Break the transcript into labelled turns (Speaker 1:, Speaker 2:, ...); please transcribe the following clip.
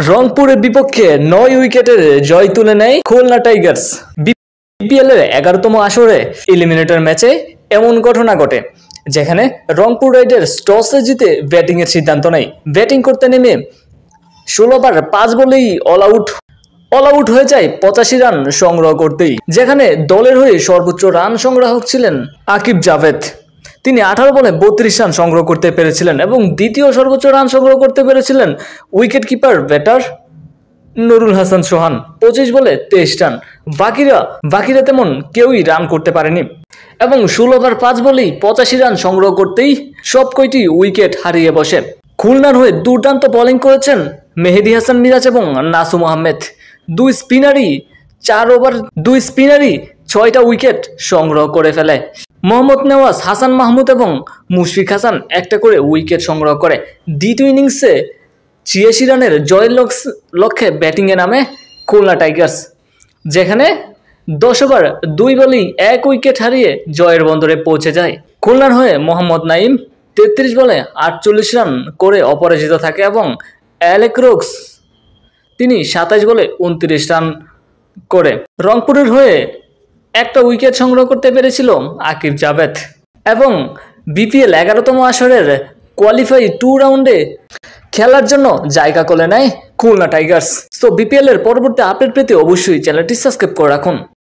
Speaker 1: রংপুরের বিপক্ষে ৯ উইকেটের জয় তুলে নেয় খুলনা টাইগার্স। বিপিএল এর ১১তম আসরে এলিমিনেটর ম্যাচে এমন ঘটনা ঘটে যেখানে রংপুর রাইডার্স টসে জিতে ব্যাটিং এর সিদ্ধান্ত নেয়। ব্যাটিং করতে নেমে ১৬ ওভার ৫ বলেই অল আউট হয়ে যায় ৮৫ রান সংগ্রহ করতেই, যেখানে দলের হয়ে সর্বোচ্চ রান সংগ্রাহক ছিলেন আকিব জাভেদ। তিনি ১৮ বলে ৩২ রান সংগ্রহ করতে পেরেছিলেন এবং দ্বিতীয় সর্বোচ্চ রান সংগ্রহ করতে পেরেছিলেন wicket keeper batter Nurul Hasan Sohan ২৫ বলে ২৩ রান। বাকিরা তেমন কেউই রান করতে পারেনি এবং ১৬ ওভার ৫ বলেই ৮৫ রান সংগ্রহ করতেই সব কয়টি উইকেট হারিয়ে বসে। খুলনার হয়ে দুর্দান্ত বোলিং করেছেন মেহেদী হাসান মিরাজ এবং নাসুম আহমেদ। দুই স্পিনারই ৬টা উইকেট সংগ্রহ করে ফেলে। মোহাম্মদ নেওয়াজ, হাসান মাহমুদ এবং মুশফিক হাসান একটা করে উইকেট সংগ্রহ করে। দ্বিতীয় ইনিংসে ৮৬ রানের জয়ের লক্ষ্যে ব্যাটিংয়ে নামে খুলনা টাইগার্স, যেখানে ১০ ওভার ২ বলেই ১ উইকেট হারিয়ে জয়ের বন্দরে পৌঁছে যায়। খুলনার হয়ে মোহাম্মদ নাইম ৩৩ বলে ৪৮ রান করে অপরাজিত থাকে এবং অ্যালেক রোক্স তিনি ২৭ বলে ২৯ রান করে। রংপুরের হয়ে একটা উইকেট সংগ্রহ করতে পেরেছিল আকিব জাভেদ এবং বিপিএল ১১তম আসরের কোয়ালিফাই ২ রাউন্ডে খেলার জন্য জায়গা করে নেয় খুলনা টাইগার্স। তো বিপিএল এর পরবর্তী আপডেট পেতে অবশ্যই চ্যানেলটি সাবস্ক্রাইব করে রাখুন।